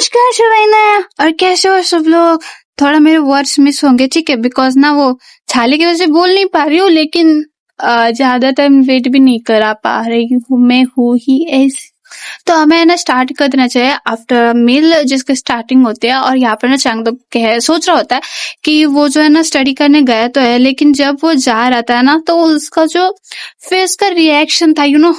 नमस्कार शिवाना, और कैसे हो सब लोग। थोड़ा मेरे वर्ड्स मिस होंगे, ठीक है, बिकॉज ना वो छाले की वजह से बोल नहीं पा रही हूँ, लेकिन ज्यादा टाइम वेट भी नहीं करा पा रही हूँ, मैं हूँ ही ऐसी। तो हमें ना स्टार्ट कर देना चाहिए आफ्टर मील, जिसके स्टार्टिंग होती है। और यहाँ पर ना चांगदो सोच रहा होता है कि वो जो है ना स्टडी करने गया तो है, लेकिन जब वो जा रहा था ना तो उसका जो फेस का रिएक्शन था,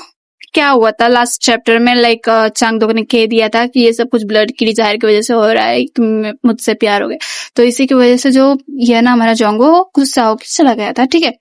क्या हुआ था लास्ट चैप्टर में, लाइक चांगदोक ने कह दिया था कि ये सब कुछ ब्लड की डिजायर की वजह से हो रहा है, तुम मुझसे प्यार हो गया, तो इसी की वजह से जो ये ना हमारा जोंगो गुस्सा होकर चला गया था, ठीक है।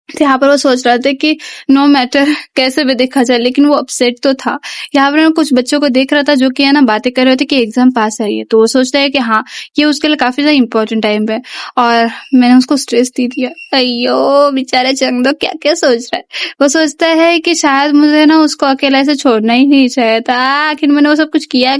तो यहाँ पर वो सोच रहा था कि नो मैटर कैसे भी देखा जाए, लेकिन वो अपसेट तो था। यहाँ पर कुछ बच्चों को देख रहा था जो कि है ना बातें कर रहे थे कि एग्जाम पास है, तो वो सोचता है कि हाँ ये उसके लिए काफी ज्यादा इंपॉर्टेंट टाइम है, और मैंने उसको स्ट्रेस दे दिया। अयो बेचारा चंगदो क्या क्या सोच रहा है। वो सोचता है कि शायद मुझे ना उसको अकेला ऐसे छोड़ना ही नहीं चाहिए था, आखिर मैंने वो सब कुछ किया।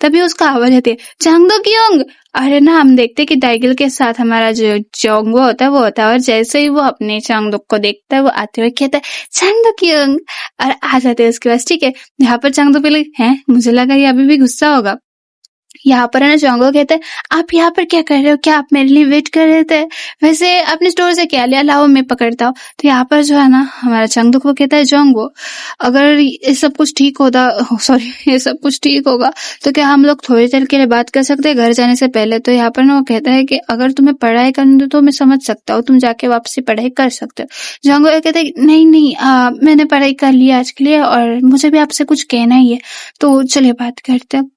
तभी उसका आवाज आती है, चांगदो क्यों। अरे ना हम देखते कि दाइगिल के साथ हमारा जो जोंगो होता है वो होता है, और जैसे ही वो अपने चांगदुक को देखता है वो आते हुए कहता है चांगदुक क्यों, और आ जाते हैं उसके पास, ठीक है। यहाँ पर चांगदुक पहले है, मुझे लगा ये अभी भी गुस्सा होगा। यहाँ पर है ना जोंगो कहते हैं आप यहाँ पर क्या कर रहे हो, क्या आप मेरे लिए वेट कर रहे थे, वैसे अपने स्टोर से क्या लिया, लाओ मैं पकड़ता हूँ। तो यहाँ पर जो है ना हमारा चांगदुक वो कहता है जोंगो अगर ये सब कुछ ठीक होता, सॉरी ये सब कुछ ठीक होगा तो क्या हम लोग थोड़ी देर के लिए बात कर सकते हैं घर जाने से पहले। तो यहाँ पर ना वो कहता है कि अगर तुम्हें पढ़ाई करनी हो तो मैं समझ सकता हूँ, तुम जाके वापसी पढ़ाई कर सकते हो। जोंगो कहता है नहीं नहीं मैंने पढ़ाई कर ली आज के लिए, और मुझे भी आपसे कुछ कहना ही है, तो चलिए बात करते हैं।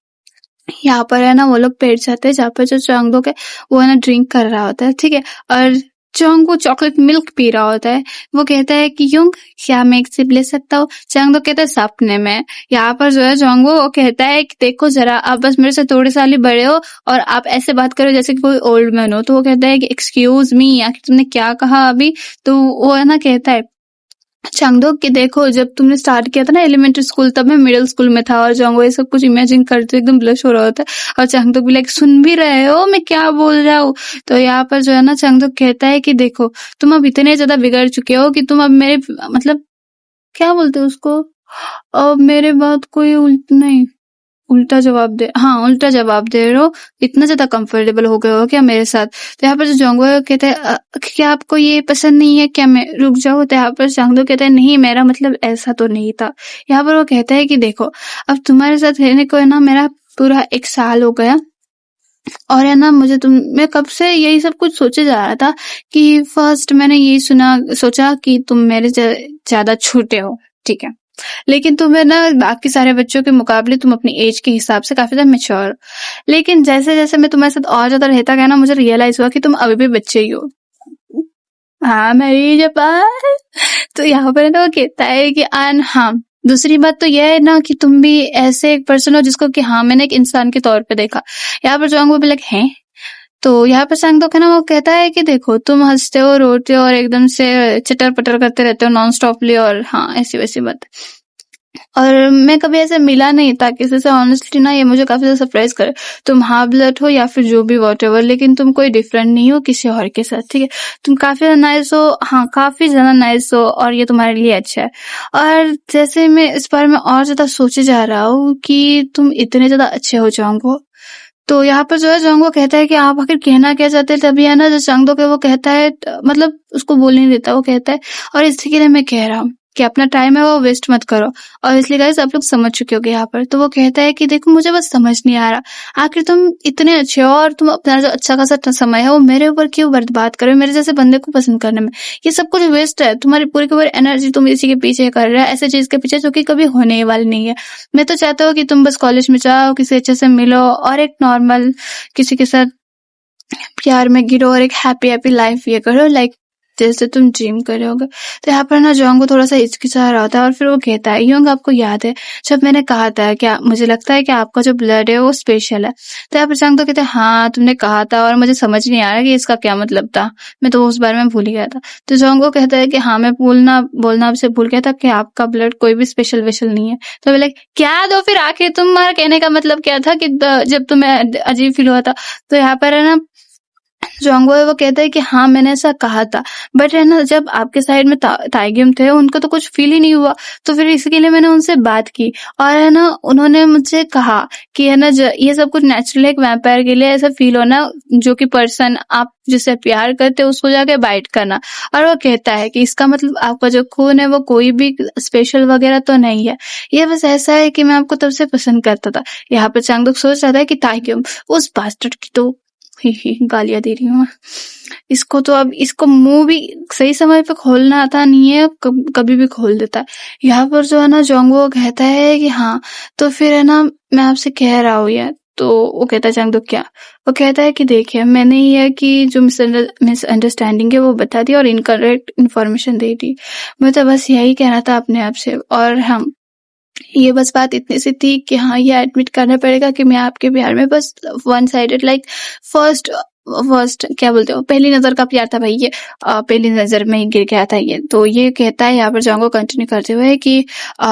यहाँ पर है ना वो लोग बैठ जाते हैं जहाँ पर जो चांगदुक है वो है ना ड्रिंक कर रहा होता है, ठीक है, और जोंगो चॉकलेट मिल्क पी रहा होता है। वो कहता है कि युंग क्या मैं एक सिप ले सकता हूँ। चांगदुक कहता है सपने में। यहाँ पर जो है जोंगो वो कहता है कि देखो जरा आप बस मेरे से थोड़े साल ही बड़े हो और आप ऐसे बात करो जैसे कि कोई ओल्ड मैन हो। तो वो कहता है कि एक्सक्यूज मी, आखिर तुमने क्या कहा अभी। तो वो है ना कहता है चांगदुक कि देखो जब तुमने स्टार्ट किया था ना एलिमेंट्री स्कूल तब मैं मिडिल स्कूल में था, और जोंगो ये सब कुछ इमेजिन करते एकदम ब्लश हो रहा होता है, और चांगदुक भी लाइक सुन भी रहे हो मैं क्या बोल रहा हूँ। तो यहाँ पर जो है ना चांगदुक कहता है कि देखो तुम अब इतने ज्यादा बिगड़ चुके हो कि तुम अब मेरे मतलब क्या बोलते हो उसको, अब मेरे बात कोई नहीं उल्टा जवाब दे, हाँ उल्टा जवाब दे रहे हो, इतना ज्यादा कंफर्टेबल हो गए हो क्या मेरे साथ। तो यहाँ पर जो जोंगो कहते हैं क्या आपको ये पसंद नहीं है क्या मैं रुक जाऊँ। तो यहाँ पर चांगदो कहता है नहीं मेरा मतलब ऐसा तो नहीं था। यहाँ पर वो कहता है कि देखो अब तुम्हारे साथ रहने को है ना मेरा पूरा 1 साल हो गया, और है ना मैं कब से यही सब कुछ सोचे जा रहा था कि फर्स्ट मैंने यही सोचा कि तुम मेरे ज्यादा छोटे हो, ठीक है, लेकिन तुम्हें ना बाकी सारे बच्चों के मुकाबले तुम अपनी एज के हिसाब से काफी ज्यादा मैच्योर हो। लेकिन जैसे जैसे मैं तुम्हारे साथ और ज्यादा रहता गया ना मुझे रियलाइज हुआ कि तुम अभी भी बच्चे ही हो। हाँ मेरी जापान। तो यहाँ पर ना वो कहता है कि हाँ दूसरी बात तो यह है ना कि तुम भी ऐसे एक पर्सन हो जिसको कि हाँ मैंने एक इंसान के तौर पे देखा। यहाँ पर जोंगो भी लाइक है। तो यहाँ पर चांगदुक है ना वो कहता है कि देखो तुम हंसते हो रोते हो और एकदम से चटर पटर करते रहते हो नॉन स्टॉपली, और हाँ ऐसी वैसी बात, और मैं कभी ऐसे मिला नहीं था किसी से ऑनेस्टली ना, ये मुझे काफी ज्यादा सरप्राइज करे। तुम हाफ ब्लड हो या फिर जो भी वॉटएवर, लेकिन तुम कोई डिफरेंट नहीं हो किसी और के साथ, ठीक है। तुम काफी ज्यादा नाइस हो, हाँ काफी ज्यादा नाइस हो, और ये तुम्हारे लिए अच्छा है। और जैसे मैं इस बारे में और ज्यादा सोचे जा रहा हूँ कि तुम इतने ज्यादा अच्छे हो जोंगो। तो यहाँ पर जो है जोंगो कहता है कि आप आखिर कहना क्या चाहते हैं। तभी है ना जो चांगदुक है वो कहता है मतलब उसको बोलने नहीं देता, वो कहता है और इसी के लिए मैं कह रहा हूँ कि अपना टाइम है वो वेस्ट मत करो। और इसलिए गाइस आप लोग समझ चुके होगे यहाँ पर। तो वो कहता है कि देखो मुझे बस समझ नहीं आ रहा आखिर तुम इतने अच्छे हो और तुम अपना जो अच्छा खासा समय है वो मेरे ऊपर क्यों बर्बाद करो, मेरे जैसे बंदे को पसंद करने में। ये सब कुछ वेस्ट है, तुम्हारी पूरी की पूरी एनर्जी तुम इसी के पीछे कर रहे हो, ऐसे चीज के पीछे जो कि कभी होने ही वाली नहीं है। मैं तो चाहता हूँ कि तुम बस कॉलेज में जाओ, किसी अच्छे से मिलो और एक नॉर्मल किसी के साथ प्यार में गिरो और एक हैप्पी हैप्पी लाइफ ये करो, लाइक जैसे तुम ड्रीम कर रहे होगे। तो यहाँ पर ना जोंगो थोड़ा सा हिचकिचा रहा होता है, और फिर वो कहता है योंग आपको याद है जब मैंने कहा था क्या मुझे लगता है कि आपका जो ब्लड है वो स्पेशल है। तो यहाँ पर चांग तो कहते हैं हाँ तुमने कहा था और मुझे समझ नहीं आ रहा कि इसका क्या मतलब था, मैं तो उस बारे में भूल ही गया था। तो जोंगो कहता है कि हाँ मैं बोलना आपसे भूल गया था कि आपका ब्लड कोई भी स्पेशल वेशल नहीं है। तो बोले क्या दो फिर आखिर तुम्हारा कहने का मतलब क्या था कि जब तुम्हें अजीब फील हुआ था। तो यहाँ पर है ना जोंगबो वो कहता है कि हाँ मैंने ऐसा कहा था, बट है ना जब आपके साइड में ताइग्यम थे उनको तो कुछ फील ही नहीं हुआ, तो फिर इसके लिए मैंने उनसे बात की और है ना उन्होंने मुझसे कहा कि है ना ये सब कुछ नेचुरल है, एक वैम्पायर के लिए ऐसा फील होना जो कि पर्सन आप जिससे प्यार करते हो उसको जाके बाइट करना। और वो कहता है कि इसका मतलब आपका जो खून है वो कोई भी स्पेशल वगैरह तो नहीं है, ये बस ऐसा है कि मैं आपको तब से पसंद करता था। यहाँ पर चांगदुक सोच रहा था कि ताइग्यम उस बास्टर्ड की तो ही गालियां दे रही हूँ मैं। इसको तो अब इसको मुंह भी सही समय पे खोलना आता नहीं है, कभी भी खोल देता है। यहाँ पर जो है ना जोंगवो कहता है कि हाँ तो फिर है ना मैं आपसे कह रहा हूँ यार। तो वो कहता है चांगदुक क्या? वो कहता है कि देखिए मैंने ये कि जो मिसअंडरस्टैंडिंग है वो बता दी और इनकरेक्ट इन्फॉर्मेशन दे दी। मैं तो बस यही कहना था अपने आप से, और हम ये बस बात इतनी सी थी कि हाँ ये एडमिट करना पड़ेगा कि मैं आपके प्यार में बस one sided like first first क्या बोलते हो पहली नजर का प्यार था भाई, ये पहली नजर में ही गिर गया था ये। तो ये कहता है यहाँ पर जांगो कंटिन्यू करते हुए कि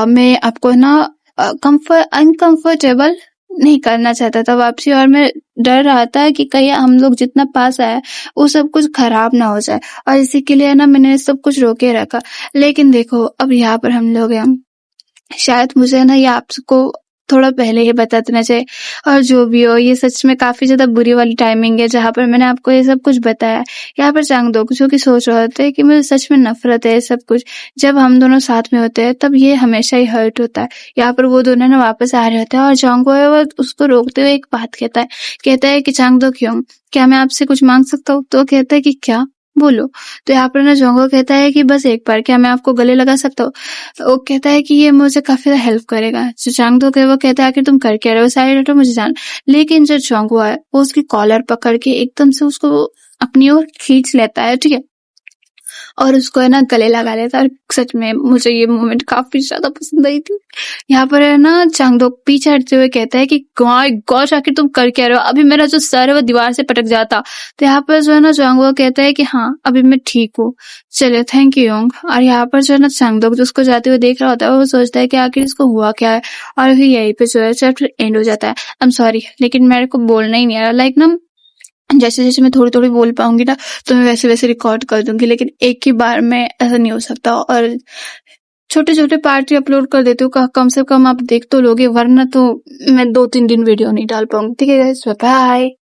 मैं आपको ना अनकंफर्टेबल नहीं करना चाहता था वापसी, और मैं डर रहा था कि कहीं हम लोग जितना पास आए वो सब कुछ खराब ना हो जाए, और इसी के लिए ना मैंने सब कुछ रोके रखा। लेकिन देखो अब यहाँ पर हम लोग हैं, शायद मुझे ना ये आपको थोड़ा पहले ही बता देना चाहिए। और जो भी हो ये सच में काफी ज्यादा बुरी वाली टाइमिंग है जहाँ पर मैंने आपको ये सब कुछ बताया। यहाँ पर चांगदुक जो कि सोच रहे थे कि मुझे सच में नफरत है ये सब कुछ, जब हम दोनों साथ में होते हैं तब ये हमेशा ही हर्ट होता है। यहाँ पर वो दोनों ना वापस आ रहे होते हैं और जोंगो है वो उसको रोकते हुए एक बात कहता है कि चांगदुक क्यों, क्या मैं आपसे कुछ मांग सकता हूँ? तो कहता है कि क्या, बोलो। तो यहाँ पर ना जोंगो कहता है कि बस एक बार क्या मैं आपको गले लगा सकता हूँ? वो कहता है कि ये मुझे काफी ज्यादा हेल्प करेगा। जो चांगदुक है वो कहता है आखिर तुम कर क्या रहे हो, साइड हटो मुझे जान। लेकिन जो जोंगो है वो उसकी कॉलर पकड़ के एकदम से उसको अपनी ओर खींच लेता है, ठीक है, और उसको है ना गले लगा लेता है। और सच में मुझे ये मोमेंट काफी ज्यादा पसंद आई थी। यहाँ पर है ना चांगदुक पीछे हटते हुए कहता है कि गॉश आखिर तुम कर क्या रहे हो, अभी मेरा जो सर है वो दीवार से पटक जाता। तो यहाँ पर जो है ना चांगदुक कहता है कि हाँ अभी मैं ठीक हूँ, चले थैंक यू योंग। और यहाँ पर जो है ना चांगदुक जो उसको जाते हुए देख रहा होता है वो सोचता है कि आखिर इसको हुआ क्या है, और फिर यहीं पे जो है चैप्टर एंड हो जाता है। आई एम सॉरी लेकिन मेरे को बोलना ही नहीं आ रहा, लाइक ना जैसे जैसे मैं थोड़ी थोड़ी बोल पाऊंगी ना तो मैं वैसे वैसे रिकॉर्ड कर दूंगी, लेकिन एक ही बार में ऐसा नहीं हो सकता। और छोटे छोटे पार्ट ही अपलोड कर देती हूँ, कम से कम आप देख तो लोगे, वरना तो मैं 2-3 दिन वीडियो नहीं डाल पाऊंगी। ठीक है गाइस, बाय।